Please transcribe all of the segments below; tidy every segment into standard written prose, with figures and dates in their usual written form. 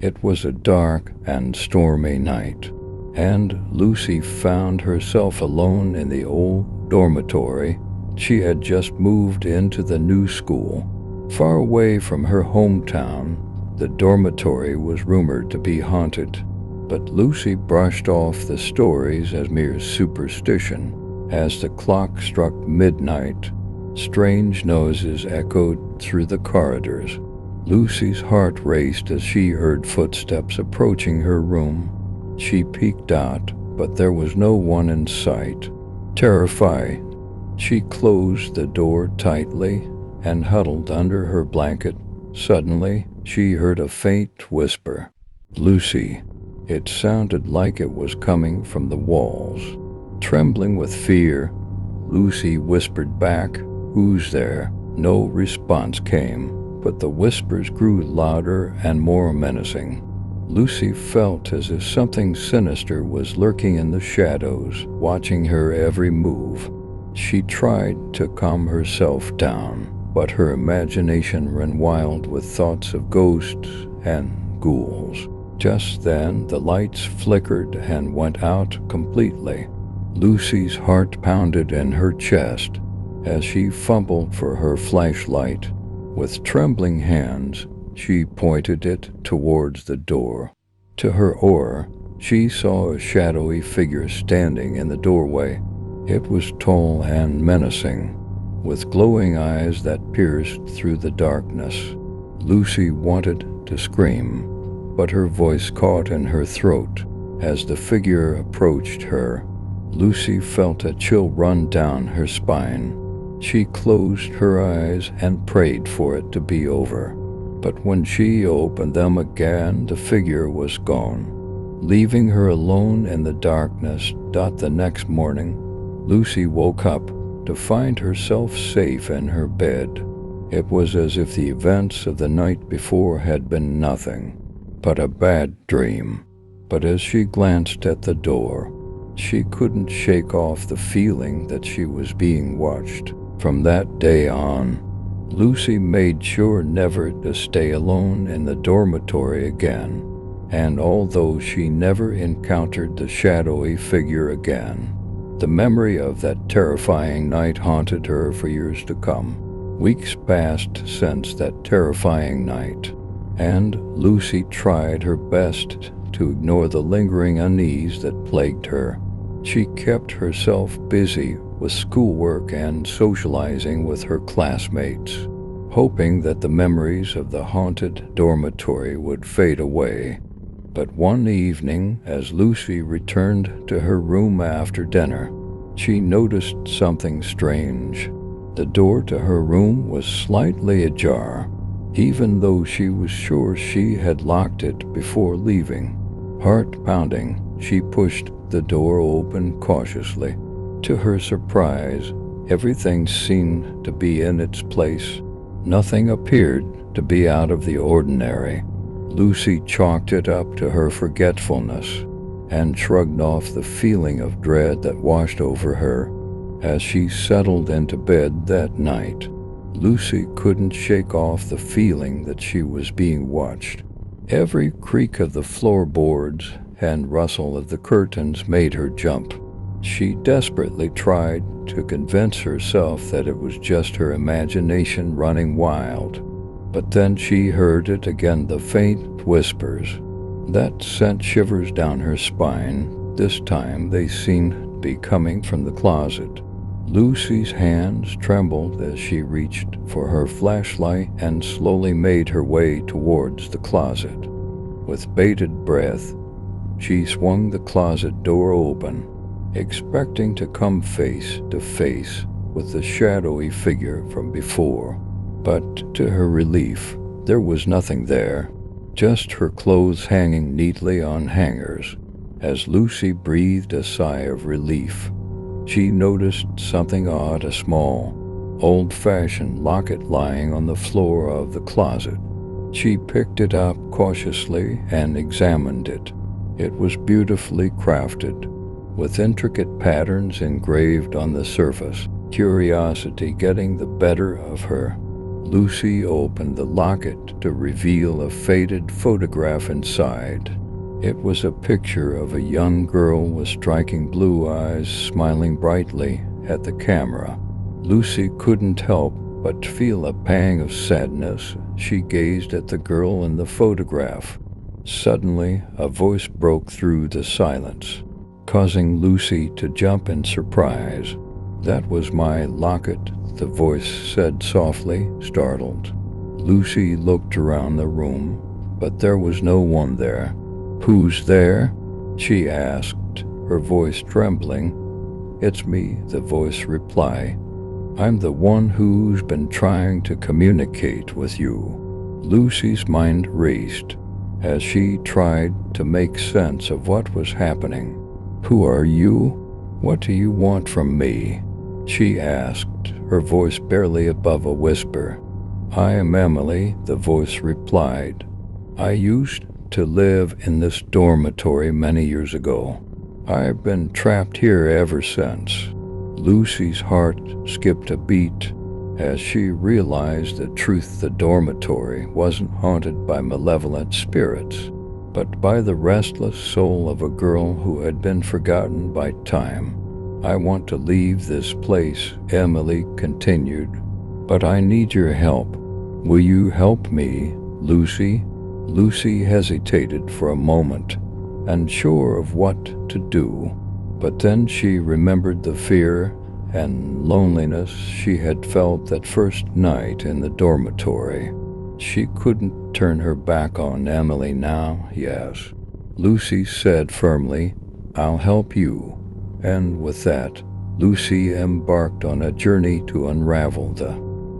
It was a dark and stormy night, and Lucy found herself alone in the old dormitory. She had just moved into the new school. Far away from her hometown, the dormitory was rumored to be haunted, but Lucy brushed off the stories as mere superstition. As the clock struck midnight, strange noises echoed through the corridors. Lucy's heart raced as she heard footsteps approaching her room. She peeked out, but there was no one in sight. Terrified, she closed the door tightly and huddled under her blanket. Suddenly, she heard a faint whisper. "Lucy." It sounded like it was coming from the walls. Trembling with fear, Lucy whispered back, "Who's there?" No response came, but the whispers grew louder and more menacing. Lucy felt as if something sinister was lurking in the shadows, watching her every move. She tried to calm herself down, but her imagination ran wild with thoughts of ghosts and ghouls. Just then, the lights flickered and went out completely. Lucy's heart pounded in her chest as she fumbled for her flashlight. With trembling hands, she pointed it towards the door. To her horror, she saw a shadowy figure standing in the doorway. It was tall and menacing, with glowing eyes that pierced through the darkness. Lucy wanted to scream, but her voice caught in her throat as the figure approached her. Lucy felt a chill run down her spine. She closed her eyes and prayed for it to be over. But when she opened them again, the figure was gone, leaving her alone in the darkness. The next morning, Lucy woke up to find herself safe in her bed. It was as if the events of the night before had been nothing but a bad dream. But as she glanced at the door, she couldn't shake off the feeling that she was being watched. From that day on, Lucy made sure never to stay alone in the dormitory again, and although she never encountered the shadowy figure again, the memory of that terrifying night haunted her for years to come. Weeks passed since that terrifying night, and Lucy tried her best to ignore the lingering unease that plagued her. She kept herself busy with schoolwork and socializing with her classmates, hoping that the memories of the haunted dormitory would fade away. But one evening, as Lucy returned to her room after dinner, she noticed something strange. The door to her room was slightly ajar, even though she was sure she had locked it before leaving. Heart pounding, she pushed the door open cautiously. To her surprise, everything seemed to be in its place. Nothing appeared to be out of the ordinary. Lucy chalked it up to her forgetfulness and shrugged off the feeling of dread that washed over her. As she settled into bed that night, Lucy couldn't shake off the feeling that she was being watched. Every creak of the floorboards and rustle of the curtains made her jump. She desperately tried to convince herself that it was just her imagination running wild. But then she heard it again, the faint whispers. That sent shivers down her spine. This time they seemed to be coming from the closet. Lucy's hands trembled as she reached for her flashlight and slowly made her way towards the closet. With bated breath, she swung the closet door open, expecting to come face to face with the shadowy figure from before. But to her relief, there was nothing there, just her clothes hanging neatly on hangers. As Lucy breathed a sigh of relief, she noticed something odd, a small, old-fashioned locket lying on the floor of the closet. She picked it up cautiously and examined it. It was beautifully crafted, with intricate patterns engraved on the surface, curiosity getting the better of her. Lucy opened the locket to reveal a faded photograph inside. It was a picture of a young girl with striking blue eyes smiling brightly at the camera. Lucy couldn't help but feel a pang of sadness. She gazed at the girl in the photograph. Suddenly, a voice broke through the silence, causing Lucy to jump in surprise. "That was my locket," the voice said softly, startled. Lucy looked around the room, but there was no one there. "Who's there?" she asked, her voice trembling. "It's me," the voice replied. "I'm the one who's been trying to communicate with you." Lucy's mind raced as she tried to make sense of what was happening. "Who are you? What do you want from me?" she asked, her voice barely above a whisper. "I am Emily," the voice replied. "I used to live in this dormitory many years ago. I've been trapped here ever since." Lucy's heart skipped a beat as she realized the truth. The dormitory wasn't haunted by malevolent spirits, but by the restless soul of a girl who had been forgotten by time. "I want to leave this place," Emily continued, "but I need your help. Will you help me, Lucy?" Lucy hesitated for a moment, unsure of what to do, but then she remembered the fear and loneliness she had felt that first night in the dormitory. She couldn't turn her back on Emily now. "Yes," Lucy said firmly, "I'll help you." And with that, Lucy embarked on a journey to unravel the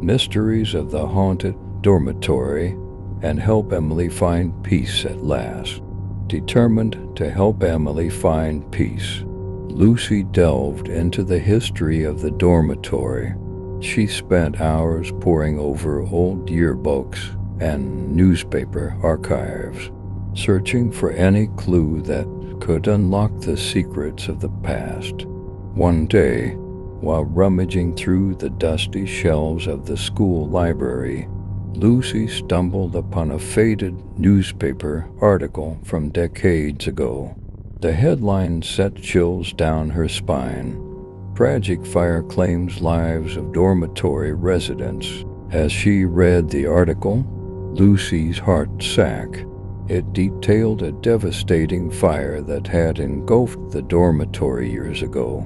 mysteries of the haunted dormitory and help Emily find peace at last. Determined to help Emily find peace, Lucy delved into the history of the dormitory. She spent hours poring over old yearbooks and newspaper archives, searching for any clue that could unlock the secrets of the past. One day, while rummaging through the dusty shelves of the school library, Lucy stumbled upon a faded newspaper article from decades ago. The headline sent chills down her spine. "Tragic fire claims lives of dormitory residents." As she read the article, Lucy's heart sank. It detailed a devastating fire that had engulfed the dormitory years ago,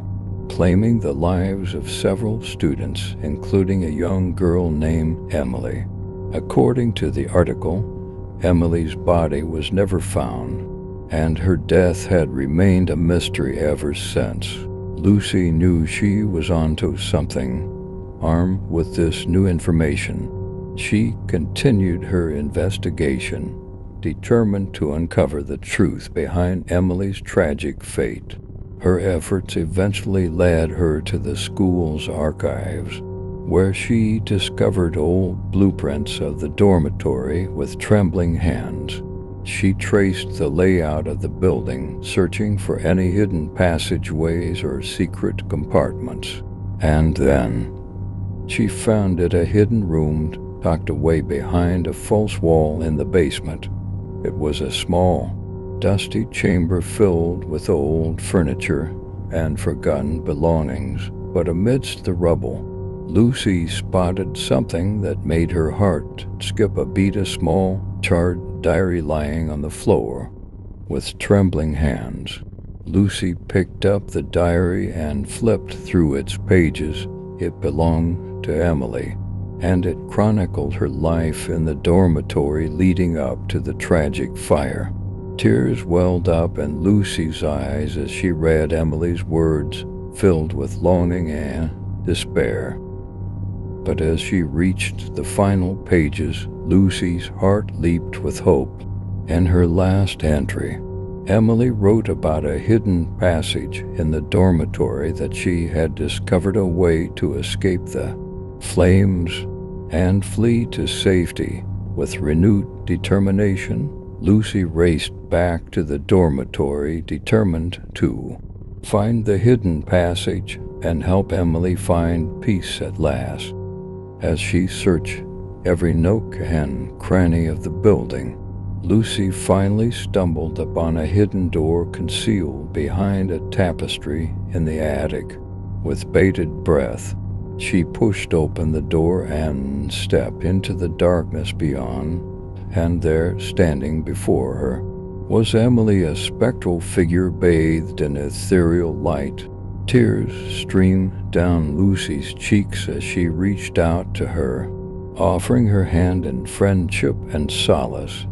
claiming the lives of several students, including a young girl named Emily. According to the article, Emily's body was never found, and her death had remained a mystery ever since. Lucy knew she was onto something. Armed with this new information, she continued her investigation, determined to uncover the truth behind Emily's tragic fate. Her efforts eventually led her to the school's archives, where she discovered old blueprints of the dormitory. With trembling hands, she traced the layout of the building, searching for any hidden passageways or secret compartments. And then she found it, a hidden room tucked away behind a false wall in the basement. It was a small, dusty chamber filled with old furniture and forgotten belongings. But amidst the rubble, Lucy spotted something that made her heart skip a beat: a small, charred diary lying on the floor. With trembling hands, Lucy picked up the diary and flipped through its pages. It belonged to Emily, and it chronicled her life in the dormitory leading up to the tragic fire. Tears welled up in Lucy's eyes as she read Emily's words, filled with longing and despair. But as she reached the final pages, Lucy's heart leaped with hope. In her last entry, Emily wrote about a hidden passage in the dormitory that she had discovered a way to escape the flames and flee to safety. With renewed determination, Lucy raced back to the dormitory, determined to find the hidden passage and help Emily find peace at last. As she searched every nook and cranny of the building. Lucy finally stumbled upon a hidden door concealed behind a tapestry in the attic. With bated breath, she pushed open the door and stepped into the darkness beyond, and there, standing before her, was Emily, a spectral figure bathed in ethereal light. Tears streamed down Lucy's cheeks as she reached out to her, offering her hand in friendship and solace.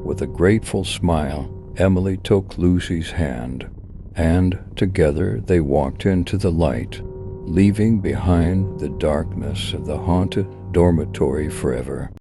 With a grateful smile, Emily took Lucy's hand, and together they walked into the light, leaving behind the darkness of the haunted dormitory forever.